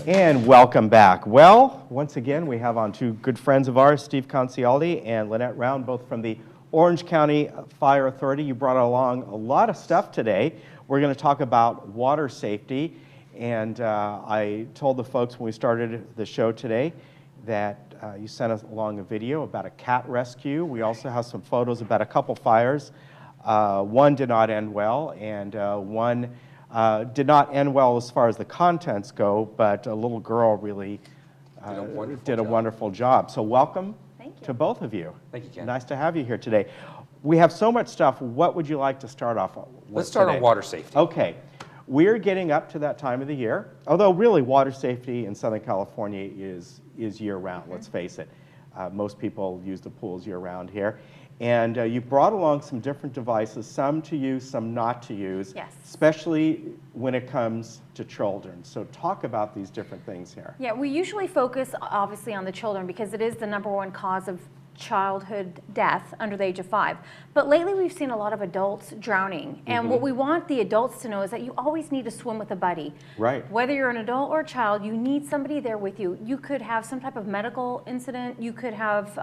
And welcome back. Well, once again, we have on two good friends of ours, Steve Concialdi and Lynnette Round, both from the Orange County Fire Authority. You brought along a lot of stuff today. We're going to talk about water safety. And I told the folks when we started the show today that you sent us along a video about a cat rescue. We also have some photos about a couple fires. One did not end well, and one did not end well as far as the contents go, but a little girl really did a wonderful job. So welcome to both of you. Thank you, Ken. Nice to have you here today. We have so much stuff. What would you like to start off with? Let's start on water safety. Okay. We're getting up to that time of the year, although really water safety in Southern California is year-round, let's face it. Most people use the pools year-round here. And you brought along some different devices, some to use, some not to use, yes, especially when it comes to children. So talk about these different things here. Yeah, we usually focus obviously on the children because it is the #1 cause of childhood death under the age of 5. But lately we've seen a lot of adults drowning. And what we want the adults to know is that you always need to swim with a buddy. Right. Whether you're an adult or a child, you need somebody there with you. You could have some type of medical incident. You could have,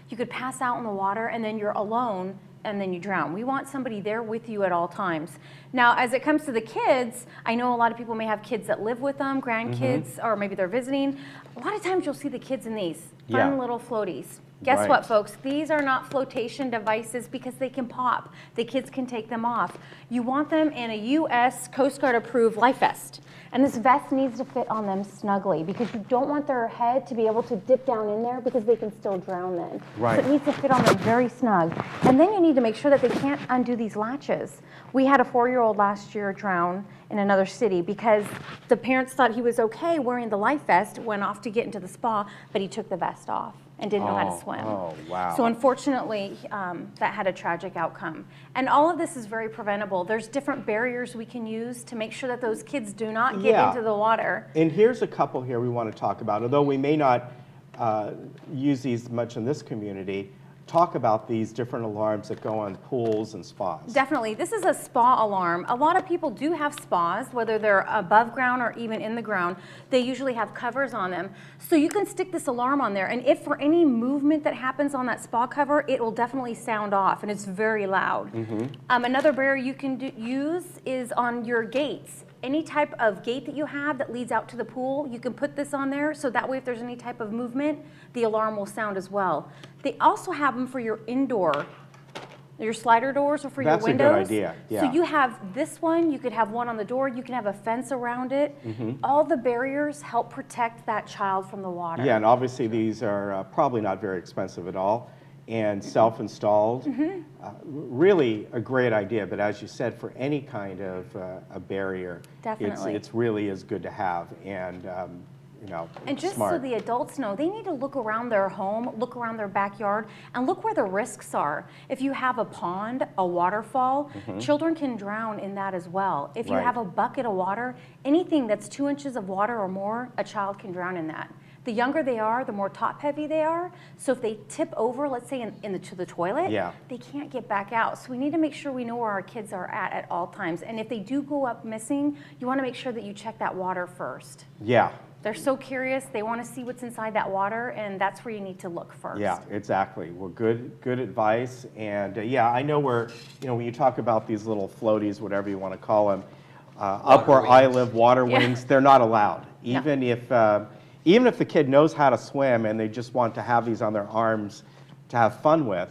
you could pass out in the water and then you're alone and then you drown. We want somebody there with you at all times. Now, as it comes to the kids, I know a lot of people may have kids that live with them, grandkids, or maybe they're visiting. A lot of times you'll see the kids in these fun little floaties. Guess what, folks? These are not flotation devices because they can pop. The kids can take them off. You want them in a U.S. Coast Guard approved life vest. And this vest needs to fit on them snugly because you don't want their head to be able to dip down in there because they can still drown then. Right. So it needs to fit on them very snug. And then you need to make sure that they can't undo these latches. We had a 4-year-old last year drown in another city because the parents thought he was okay wearing the life vest, went off to get into the spa, but he took the vest off and didn't know how to swim. Oh, wow. So unfortunately, that had a tragic outcome. And all of this is very preventable. There's different barriers we can use to make sure that those kids do not get into the water. And here's a couple here we want to talk about. Although we may not use these much in this community, talk about these different alarms that go on pools and spas. Definitely. This is a spa alarm. A lot of people do have spas, whether they're above ground or even in the ground. They usually have covers on them. So you can stick this alarm on there, and if for any movement that happens on that spa cover, it will definitely sound off, and it's very loud. Another barrier you can use is on your gates. Any type of gate that you have that leads out to the pool, you can put this on there, so that way if there's any type of movement, the alarm will sound as well. They also have them for your indoor, your slider doors or for your windows. That's a good idea, yeah. So you have this one, you could have one on the door, you can have a fence around it. All the barriers help protect that child from the water. Yeah, and obviously these are probably not very expensive at all and self-installed. Really a great idea, but as you said, for any kind of a barrier, it's really is good to have, and you know, and just smart. So the adults know, they need to look around their home, look around their backyard, and look where the risks are. If you have a pond, a waterfall, children can drown in that as well. If you have a bucket of water, anything that's 2 inches of water or more, a child can drown in that. The younger they are, the more top-heavy they are. So if they tip over, let's say to the toilet, they can't get back out. So we need to make sure we know where our kids are at all times. And if they do go up missing, you want to make sure that you check that water first. Yeah. They're so curious, they want to see what's inside that water, and that's where you need to look first. Yeah, exactly. Well, good advice. And yeah, I know where, you know, when you talk about these little floaties, whatever you want to call them, up where I live, water wings, they're not allowed. Even if the kid knows how to swim and they just want to have these on their arms to have fun with,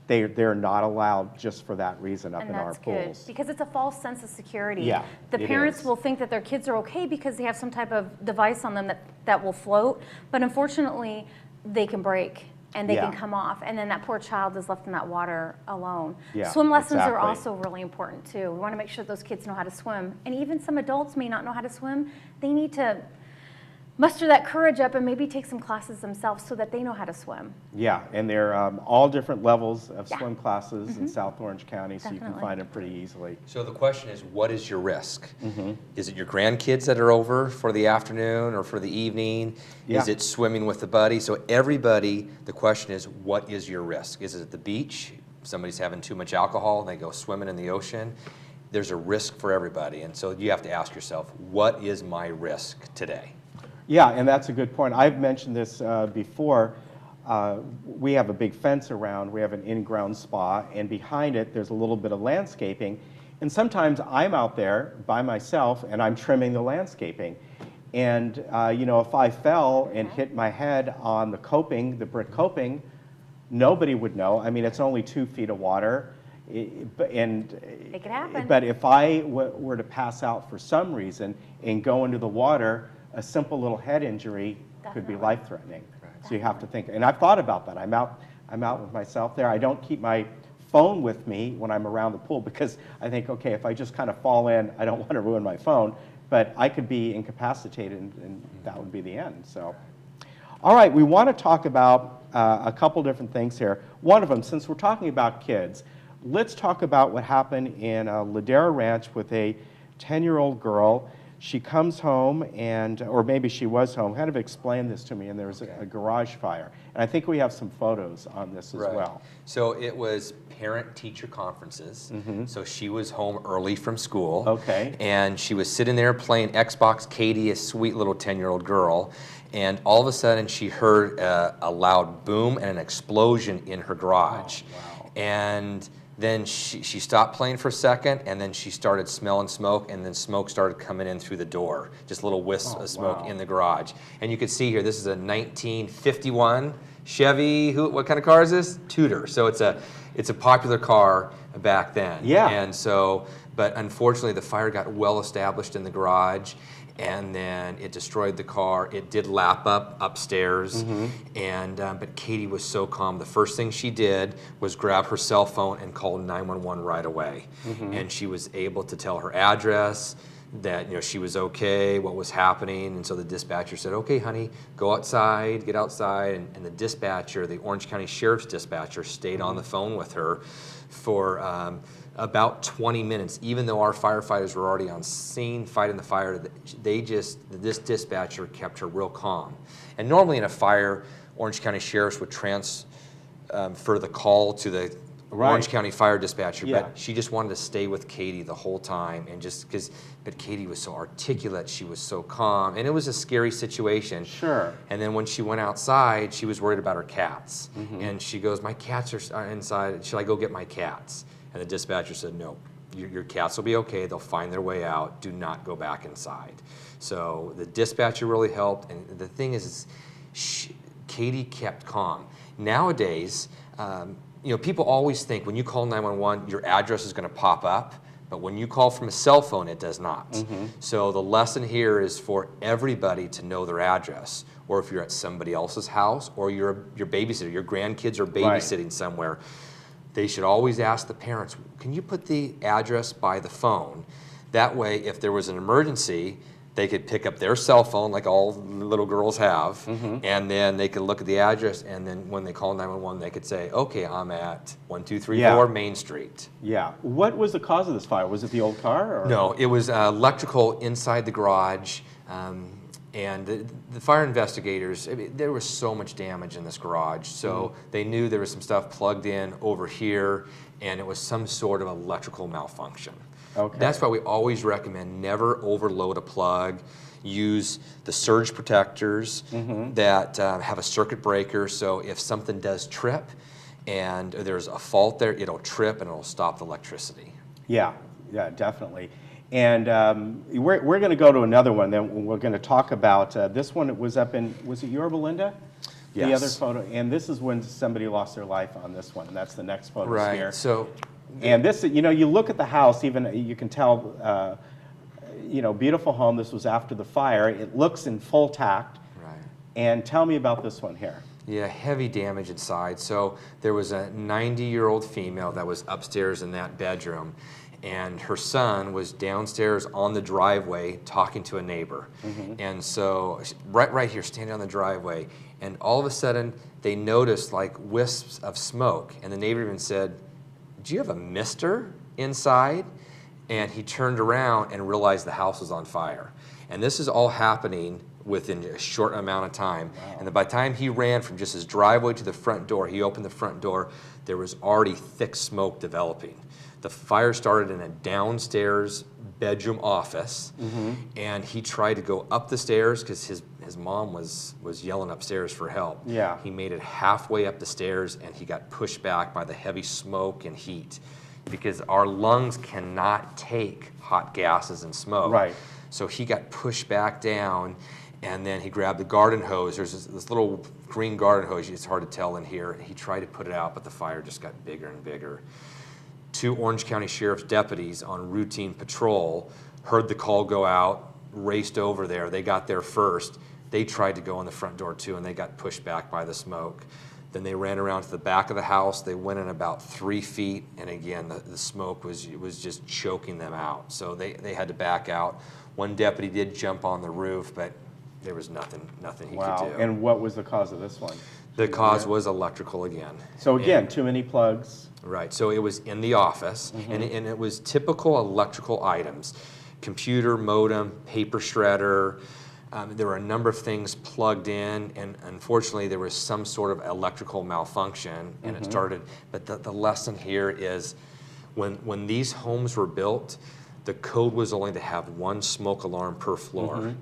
they're not allowed just for that reason up in our pools. And that's good, because it's a false sense of security. Yeah, the parents will think that their kids are okay because they have some type of device on them that will float, but unfortunately, they can break and they can come off, and then that poor child is left in that water alone. Swim lessons are also really important too. We want to make sure those kids know how to swim, and even some adults may not know how to swim. They need to muster that courage up and maybe take some classes themselves so that they know how to swim. Yeah, and they're all different levels of swim classes in South Orange County, so you can find them pretty easily. So the question is, what is your risk? Is it your grandkids that are over for the afternoon or for the evening? Is it swimming with the buddy? So everybody, the question is, what is your risk? Is it at the beach? Somebody's having too much alcohol and they go swimming in the ocean. There's a risk for everybody, and so you have to ask yourself, what is my risk today? Yeah, and that's a good point. I've mentioned this before. We have a big fence around. We have an in-ground spa, and behind it, there's a little bit of landscaping. And sometimes I'm out there by myself, and I'm trimming the landscaping. And if I fell and hit my head on the coping, the brick coping, nobody would know. I mean, it's only 2 feet of water. It could happen. But if I were to pass out for some reason and go into the water, a simple little head injury could be life-threatening. So you have to think. And I've thought about that. I'm out with myself there. I don't keep my phone with me when I'm around the pool because I think, okay, if I just kind of fall in, I don't want to ruin my phone. But I could be incapacitated, and that would be the end. So, all right, we want to talk about a couple different things here. One of them, since we're talking about kids, let's talk about what happened in Ladera Ranch with a 10-year-old girl. She comes home, or maybe she was home, kind of explained this to me, and there was a garage fire. And I think we have some photos on this as well. So it was parent-teacher conferences. So she was home early from school. Okay. And she was sitting there playing Xbox. Katie, a sweet little 10-year-old girl. And all of a sudden, she heard a loud boom and an explosion in her garage. Oh, wow. And then she stopped playing for a second, and then she started smelling smoke, and then smoke started coming in through the door. Just little wisps of smoke in the garage. And you can see here, this is a 1951 Chevy. What kind of car is this? Tudor. So it's a popular car back then. Yeah. And so, but unfortunately, the fire got well established in the garage, and then it destroyed the car. It did lap up upstairs, and but Katie was so calm. The first thing she did was grab her cell phone and call 911 right away. And she was able to tell her address, that she was okay, what was happening, and so the dispatcher said, "Okay, honey, go outside, get outside." And the dispatcher, the Orange County Sheriff's dispatcher, stayed on the phone with her for about 20 minutes. Even though our firefighters were already on scene fighting the fire, this dispatcher kept her real calm. And normally in a fire, Orange County Sheriffs would transfer the call to the Orange County Fire Dispatcher, but she just wanted to stay with Katie the whole time, and but Katie was so articulate, she was so calm, and it was a scary situation. Sure. And then when she went outside, she was worried about her cats, and she goes, "My cats are inside, should I go get my cats?" And the dispatcher said, "No, your cats will be okay, they'll find their way out, do not go back inside." So the dispatcher really helped, and the thing is Katie kept calm. Nowadays, people always think when you call 911, your address is going to pop up, but when you call from a cell phone, it does not. So the lesson here is for everybody to know their address, or if you're at somebody else's house, or you're babysitter, your grandkids are babysitting somewhere, they should always ask the parents, "Can you put the address by the phone?" That way, if there was an emergency, they could pick up their cell phone like all little girls have, and then they could look at the address, and then when they call 911, they could say, "Okay, I'm at 1234 Main Street." Yeah. What was the cause of this fire? Was it the old car? Or? No, it was electrical inside the garage, and the fire investigators, there was so much damage in this garage, so they knew there was some stuff plugged in over here, and it was some sort of electrical malfunction. Okay. That's why we always recommend never overload a plug. Use the surge protectors that have a circuit breaker, so if something does trip and there's a fault there, it'll trip and it'll stop the electricity. Yeah, definitely. And we're going to go to another one. Then we're going to talk about this one. It was up in, was it Yorba Linda? Yes. The other photo, and this is when somebody lost their life on this one, and that's the next photo here. Right. So. And this, you look at the house, even you can tell, beautiful home. This was after the fire. It looks in full tact. Right. And tell me about this one here. Yeah, heavy damage inside. So there was a 90-year-old female that was upstairs in that bedroom, and her son was downstairs on the driveway talking to a neighbor. And so right here, standing on the driveway, and all of a sudden they noticed like wisps of smoke, and the neighbor even said, "Do you have a mister inside?" And he turned around and realized the house was on fire. And this is all happening within a short amount of time. Wow. And by the time he ran from just his driveway to the front door, he opened the front door, there was already thick smoke developing. The fire started in a downstairs bedroom office, and he tried to go up the stairs because his mom was yelling upstairs for help. Yeah. He made it halfway up the stairs, and he got pushed back by the heavy smoke and heat, because our lungs cannot take hot gases and smoke. Right. So he got pushed back down, and then he grabbed the garden hose. There's this little green garden hose. It's hard to tell in here. He tried to put it out, but the fire just got bigger and bigger. 2 Orange County Sheriff's deputies on routine patrol heard the call go out, raced over there. They got there first. They tried to go in the front door too, and they got pushed back by the smoke. Then they ran around to the back of the house. They went in about 3 feet, and again, the smoke was just choking them out. So they had to back out. One deputy did jump on the roof, but there was nothing he could do. And what was the cause of this one? The cause was electrical again. So again, too many plugs. Right, so it was in the office, and it was typical electrical items. Computer, modem, paper shredder. There were a number of things plugged in, and unfortunately there was some sort of electrical malfunction, and it started. But the lesson here is when these homes were built, the code was only to have 1 smoke alarm per floor.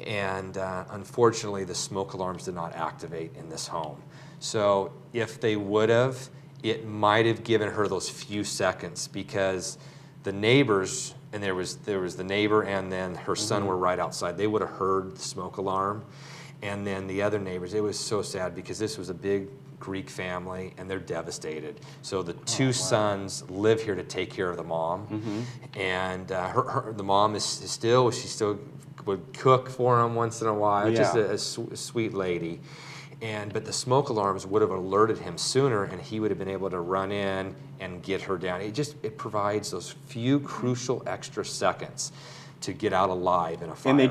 And unfortunately, the smoke alarms did not activate in this home. So if they would have, it might have given her those few seconds, because the neighbors, and there was the neighbor and then her son were right outside. They would have heard the smoke alarm. And then the other neighbors, it was so sad because this was a big Greek family and they're devastated. So the 2 sons live here to take care of the mom. And the mom she still would cook for them once in a while, just a sweet lady. But the smoke alarms would have alerted him sooner, and he would have been able to run in and get her down. It provides those few crucial extra seconds to get out alive in a fire. And they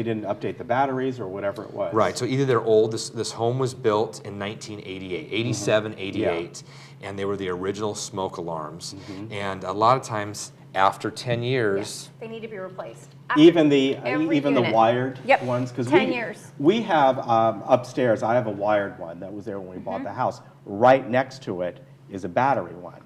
didn't update the batteries or whatever it was. Right, so either they're old. This home was built in 1988, 87, 88, and they were the original smoke alarms. And a lot upstairs after 10 years, They need to be replaced. Even the unit. wired Yep, ones, because 10 years. we have upstairs. I have a wired one that was there when we bought the house. Right next to it is a battery one,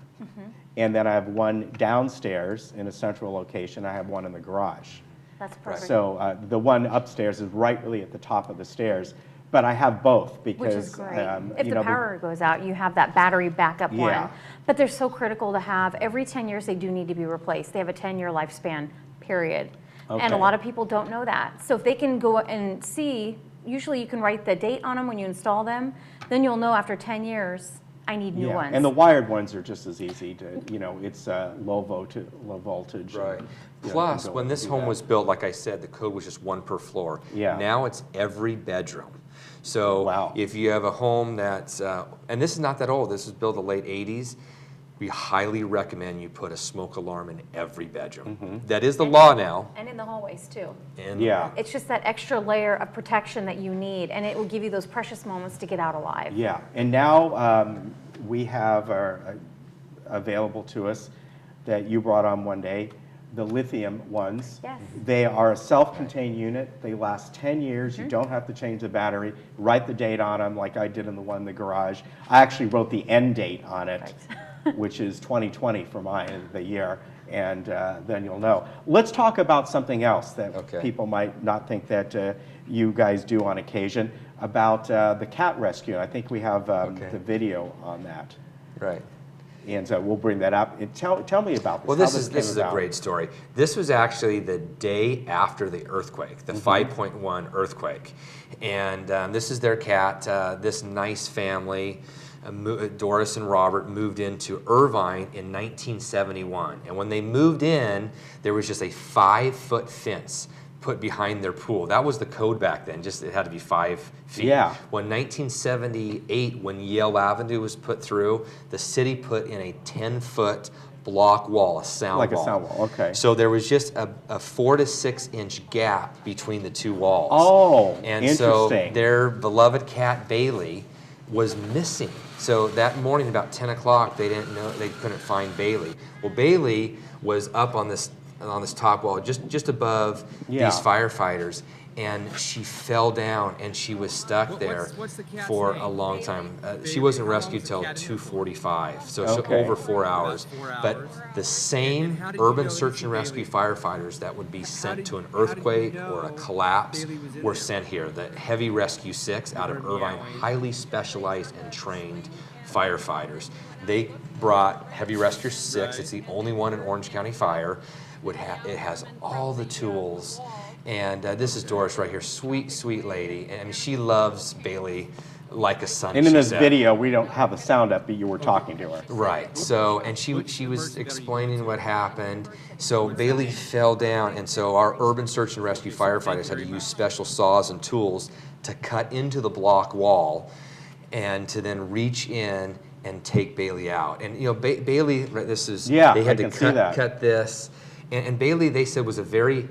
and then I have one downstairs in a central location. I have one in the garage. That's perfect. So the one upstairs is right really at the top of the stairs. But I have both because Which is great. If you the know, power goes out, you have that battery backup Yeah. one. But they're so critical to have. Every 10 years, they do need to be replaced. They have a 10-year lifespan, period. And Okay. a lot of people don't know that. So if they can go and see, usually you can write the date on them when you install them, then you'll know after 10 years, I need new ones. And the wired ones are just as easy to, it's low voltage. right. and, you know, Plus, you can go when and this do home that. was built, like I said, the code was just 1 per floor. Yeah. Now it's every bedroom. So Wow. if you have a home that's, and this is not that old, this was built in the late 80s, we highly recommend you put a smoke alarm in every bedroom. That is the law now. And in the hallways, too. And Yeah. It's just that extra layer of protection that you need, and it will give you those precious moments to get out alive. Yeah, and now we have available to us that you brought on one day, the lithium ones. Yes. They are a self-contained unit. They last 10 years. You don't have to change the battery. Write the date on them like I did in the one in the garage. I actually wrote the end date on it, which is 2020 for mine, the year, and then you'll know. Let's talk about something else that Okay. people might not think that you guys do on occasion, about the cat rescue. I think we have the video on that. Right. And so we'll bring that up. And tell me about this. Well, how this came is a about. great story. This was actually the day after the earthquake, the 5.1 earthquake. And this is their cat, this nice family. Doris and Robert moved into Irvine in 1971. And when they moved in, there was just a 5-foot fence put behind their pool. That was the code back then, just it had to be 5 feet. Yeah. When 1978, when Yale Avenue was put through, the city put in a 10-foot block wall, a sound Like a wall. sound wall, okay. So there was just a 4 to 6 inch gap between the 2 walls. Oh, And so interesting. their beloved cat Bailey was missing. So that morning about 10 o'clock, they couldn't find Bailey. Well, Bailey was up on this top wall, just above Yeah. these firefighters, and she fell down and she was stuck there for a long time. She wasn't rescued till 2:45, so Okay. over 4 hours. But the same urban search and rescue firefighters that would be sent to an earthquake or a collapse were sent here. The Heavy Rescue 6 out of Irvine, highly specialized and trained firefighters. They brought Heavy Rescue 6. It's the only one in Orange County Fire. It has all the tools. And this is Doris right here, sweet, sweet lady. And I mean, she loves Bailey like a son. And in she this said. video, we don't have the sound up, but you were talking to her. Right. So, and she was explaining what happened. So Bailey fell down, and so our urban search and rescue firefighters had to use special saws and tools to cut into the block wall, and to then reach in and take Bailey out. And you know, Bailey, this is Yeah, they had I to can see that. cut this, and Bailey, they said, was a very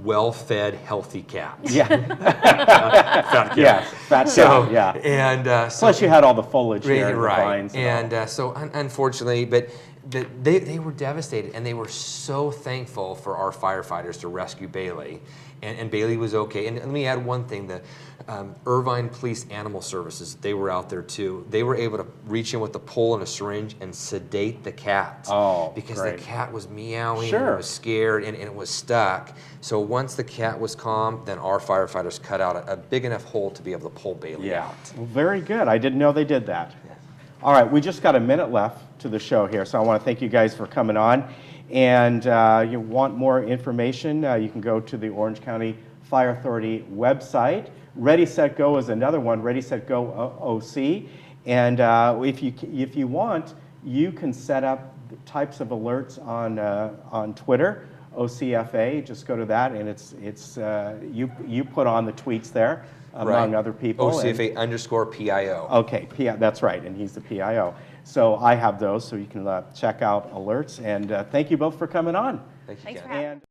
well-fed, healthy cat. Yeah. Fat cat. Yes, fat So, cat, yeah. And so, Plus you had all the foliage here, and the right. vines and all. And so unfortunately, but they were devastated, and they were so thankful for our firefighters to rescue Bailey. And Bailey was okay. And let me add one thing: the Irvine Police Animal Services, they were out there too. They were able to reach in with a pole and a syringe and sedate the cat. Oh, because great. the cat was meowing, Sure. and it was scared, and it was stuck. So once the cat was calm, then our firefighters cut out a big enough hole to be able to pull Bailey Yeah, out. well, very good. I didn't know they did that. All right, we just got a minute left to the show here, so I want to thank you guys for coming on. And you want more information, you can go to the Orange County Fire Authority website. Ready, Set, Go is another one, Ready, Set, Go OC. And if you want, you can set up the types of alerts on Twitter, OCFA. Just go to that, and it's you put on the tweets there among Right. other people. OCFA_PIO. Okay, that's right, and he's the PIO. So I have those, so you can check out alerts. And thank you both for coming on. Thank you, Thanks Ken. for having me. And